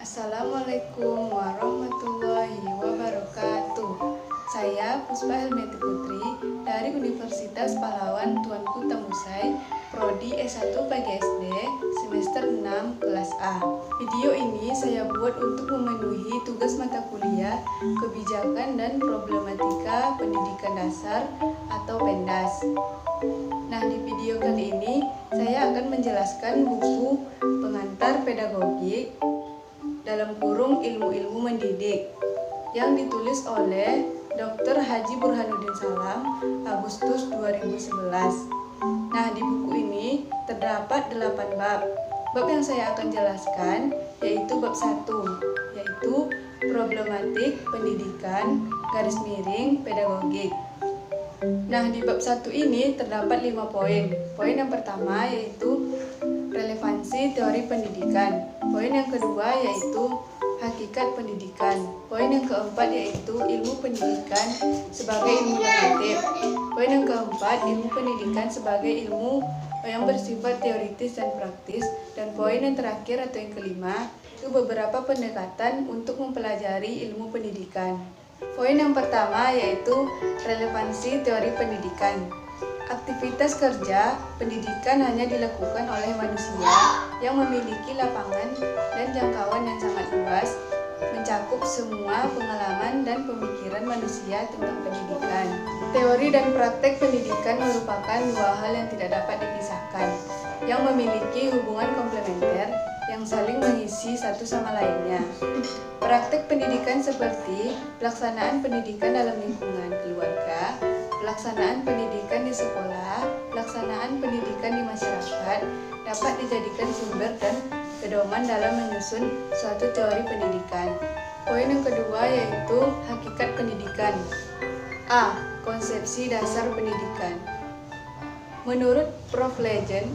Assalamualaikum warahmatullahi wabarakatuh. Saya Puspa Helmeti Putri dari Universitas Pahlawan Tuanku Tangusai, Prodi S1 PGSD, semester 6 kelas A. Video ini saya buat untuk memenuhi tugas mata kuliah Kebijakan dan Problematika Pendidikan Dasar atau PENDAS. Nah, di video kali ini saya akan menjelaskan buku pengantar pedagogik dalam kurung ilmu-ilmu mendidik yang ditulis oleh Dr. Haji Burhanuddin Salam Agustus 2011. Nah, di buku ini terdapat 8 bab. Bab yang saya akan jelaskan yaitu bab 1, yaitu problematik pendidikan _ pedagogik. Nah, di bab 1 ini terdapat 5 poin. Poin yang pertama yaitu relevansi teori pendidikan. Poin yang kedua yaitu hakikat pendidikan. Poin yang keempat yaitu ilmu pendidikan sebagai ilmu normatif. Poin yang keempat, ilmu pendidikan sebagai ilmu yang bersifat teoritis dan praktis. Dan poin yang terakhir atau yang kelima itu beberapa pendekatan untuk mempelajari ilmu pendidikan. Poin yang pertama yaitu relevansi teori pendidikan. Aktivitas kerja pendidikan hanya dilakukan oleh manusia yang memiliki lapangan dan jangkauan yang sangat luas, mencakup semua pengalaman dan pemikiran manusia tentang pendidikan. Teori dan praktek pendidikan merupakan dua hal yang tidak dapat dipisahkan, yang memiliki hubungan komplementer yang saling mengisi satu sama lainnya. Praktek pendidikan seperti pelaksanaan pendidikan dalam lingkungan keluarga, pelaksanaan pendidikan di sekolah, pelaksanaan pendidikan di masyarakat dapat dijadikan sumber dan pedoman dalam menyusun suatu teori pendidikan. Poin yang kedua yaitu hakikat pendidikan. A. Konsepsi dasar pendidikan. Menurut Prof. Legend,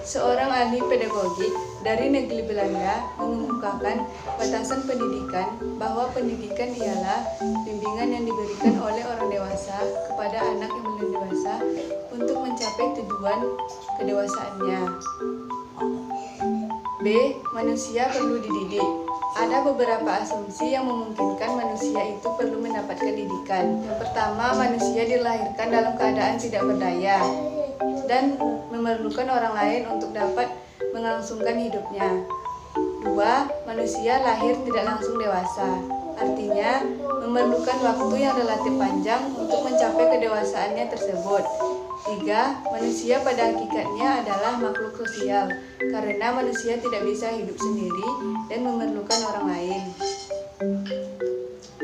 seorang ahli pedagogik dari negeri Belanda mengemukakan batasan pendidikan bahwa pendidikan ialah bimbingan yang diberikan oleh orang dewasa kepada anak yang belum dewasa untuk mencapai tujuan kedewasaannya. B. Manusia perlu dididik. Ada beberapa asumsi yang memungkinkan manusia itu perlu mendapatkan didikan. Yang pertama, manusia dilahirkan dalam keadaan tidak berdaya dan memerlukan orang lain untuk dapat melangsungkan hidupnya. 2. Manusia lahir tidak langsung dewasa, artinya memerlukan waktu yang relatif panjang untuk mencapai kedewasaannya tersebut. 3. Manusia pada hakikatnya adalah makhluk sosial, karena manusia tidak bisa hidup sendiri dan memerlukan orang lain.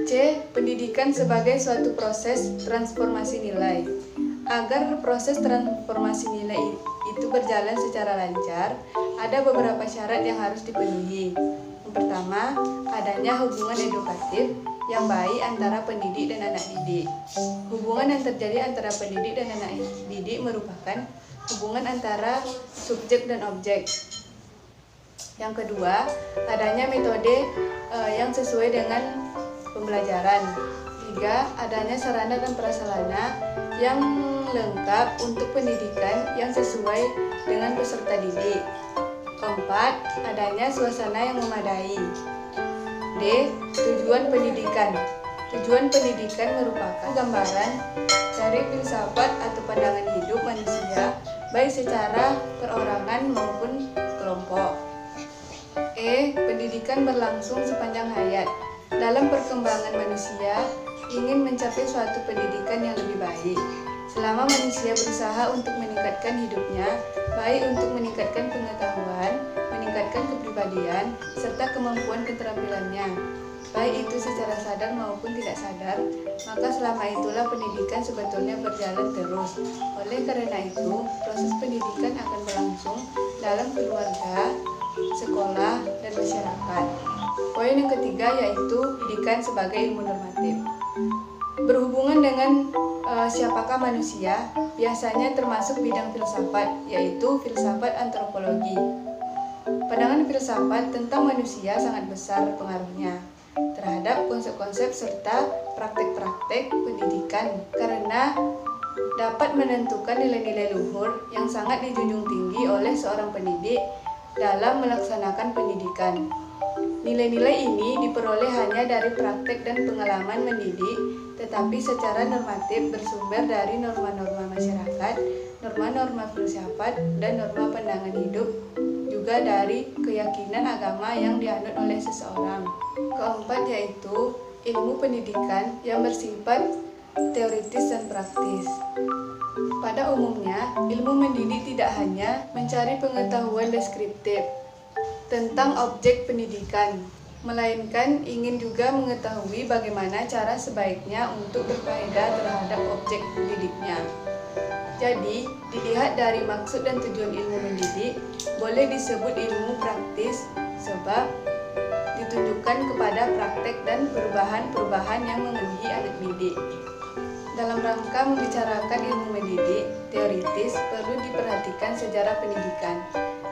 C. Pendidikan sebagai suatu proses transformasi nilai. Agar proses transformasi nilai itu berjalan secara lancar, ada beberapa syarat yang harus dipenuhi. Yang pertama, adanya hubungan edukatif yang baik antara pendidik dan anak didik. Hubungan yang terjadi antara pendidik dan anak didik merupakan hubungan antara subjek dan objek. Yang kedua, adanya metode yang sesuai dengan pembelajaran. 3. Adanya sarana dan prasarana yang lengkap untuk pendidikan yang sesuai dengan peserta didik. 4. Adanya suasana yang memadai. D. Tujuan pendidikan. Tujuan pendidikan merupakan gambaran dari filsafat atau pandangan hidup manusia, baik secara perorangan maupun kelompok. E. Pendidikan berlangsung sepanjang hayat. Dalam perkembangan manusia, ingin mencapai suatu pendidikan yang lebih baik. Selama manusia berusaha untuk meningkatkan hidupnya, baik untuk meningkatkan pengetahuan, meningkatkan kepribadian, serta kemampuan keterampilannya, baik itu secara sadar maupun tidak sadar, maka selama itulah pendidikan sebetulnya berjalan terus. Oleh karena itu, proses pendidikan akan berlangsung dalam keluarga, sekolah, dan masyarakat. Poin yang ketiga yaitu pendidikan sebagai ilmu normatif. Berhubungan dengan siapakah manusia, biasanya termasuk bidang filsafat, yaitu filsafat antropologi. Pandangan filsafat tentang manusia sangat besar pengaruhnya terhadap konsep-konsep serta praktek-praktek pendidikan, karena dapat menentukan nilai-nilai luhur yang sangat dijunjung tinggi oleh seorang pendidik dalam melaksanakan pendidikan. Nilai-nilai ini diperoleh hanya dari praktek dan pengalaman mendidik, tetapi secara normatif bersumber dari norma-norma masyarakat, norma-norma filsafat, dan norma pandangan hidup, juga dari keyakinan agama yang dianut oleh seseorang. Keempat yaitu ilmu pendidikan yang bersifat teoritis dan praktis. Pada umumnya, ilmu mendidik tidak hanya mencari pengetahuan deskriptif tentang objek pendidikan, melainkan ingin juga mengetahui bagaimana cara sebaiknya untuk berfaedah terhadap objek didiknya. Jadi, dilihat dari maksud dan tujuan ilmu mendidik, boleh disebut ilmu praktis sebab ditunjukkan kepada praktek dan perubahan-perubahan yang mengenai anak didik. Dalam rangka membicarakan ilmu mendidik teoritis, perlu diperhatikan sejarah pendidikan.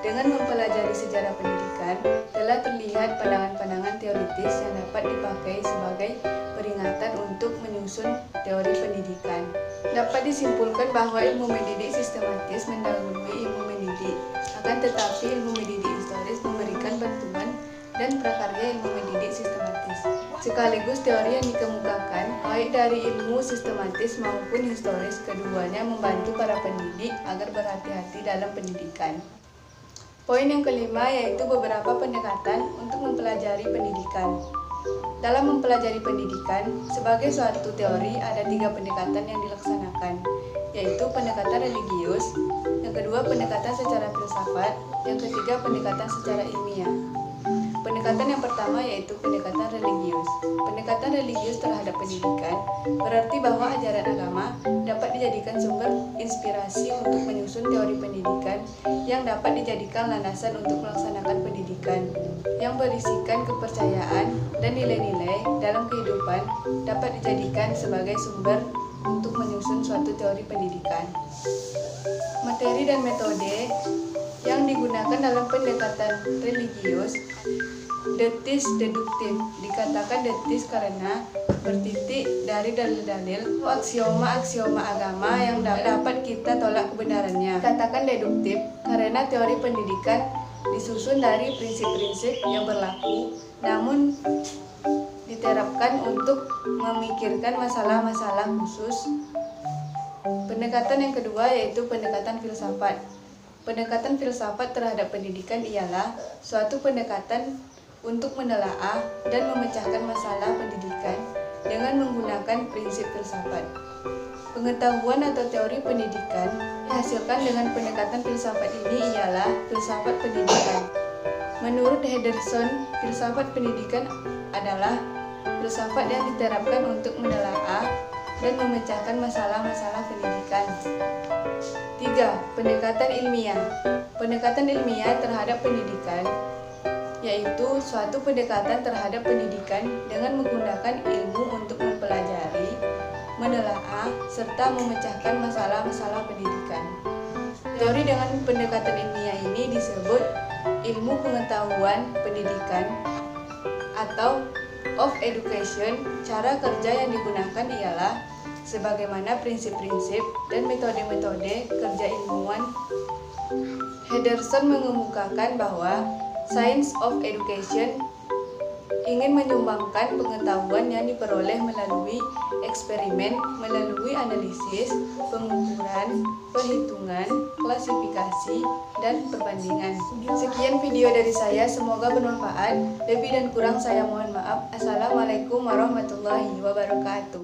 Dengan mempelajari sejarah pendidikan, telah terlihat pandangan-pandangan teoritis yang dapat dipakai sebagai peringatan untuk menyusun teori pendidikan. Dapat disimpulkan bahwa ilmu mendidik sistematis mendahului ilmu mendidik, akan tetapi ilmu mendidik historis memberikan bantuan dan prakarya ilmu mendidik sistematis. Sekaligus teori yang dikemukakan, baik dari ilmu sistematis maupun historis, keduanya membantu para pendidik agar berhati-hati dalam pendidikan. Poin yang kelima yaitu beberapa pendekatan untuk mempelajari pendidikan. Dalam mempelajari pendidikan, sebagai suatu teori ada 3 pendekatan yang dilaksanakan, yaitu pendekatan religius, yang kedua pendekatan secara filsafat, yang ketiga pendekatan secara ilmiah. Pendekatan yang pertama yaitu pendekatan religius. Pendekatan religius terhadap pendidikan berarti bahwa ajaran agama dapat dijadikan sumber inspirasi untuk menyusun teori pendidikan yang dapat dijadikan landasan untuk melaksanakan pendidikan, yang berisikan kepercayaan dan nilai-nilai dalam kehidupan dapat dijadikan sebagai sumber untuk menyusun suatu teori pendidikan. Materi dan metode yang digunakan dalam pendekatan religius, detis deduktif. Dikatakan detis karena bertitik dari dalil-dalil aksioma-aksioma agama yang dapat kita tolak kebenarannya. Dikatakan deduktif karena teori pendidikan disusun dari prinsip-prinsip yang berlaku, namun diterapkan untuk memikirkan masalah-masalah khusus. Pendekatan yang kedua yaitu pendekatan filsafat. Pendekatan filsafat terhadap pendidikan ialah suatu pendekatan untuk menelaah dan memecahkan masalah pendidikan dengan menggunakan prinsip filsafat. Pengetahuan atau teori pendidikan dihasilkan dengan pendekatan filsafat ini ialah filsafat pendidikan. Menurut Henderson, filsafat pendidikan adalah filsafat yang diterapkan untuk menelaah dan memecahkan masalah-masalah pendidikan. 3. Pendekatan ilmiah. Pendekatan ilmiah terhadap pendidikan yaitu suatu pendekatan terhadap pendidikan dengan menggunakan ilmu untuk mempelajari, menelaah, serta memecahkan masalah-masalah pendidikan. Teori dengan pendekatan ilmiah ini disebut ilmu pengetahuan pendidikan atau of education. Cara kerja yang digunakan ialah sebagaimana prinsip-prinsip dan metode-metode kerja ilmuwan. Henderson mengemukakan bahwa Science of Education ingin menyumbangkan pengetahuan yang diperoleh melalui eksperimen, melalui analisis, pengukuran, perhitungan, klasifikasi, dan perbandingan. Sekian video dari saya, semoga bermanfaat. Lebih dan kurang saya mohon maaf. Assalamualaikum warahmatullahi wabarakatuh.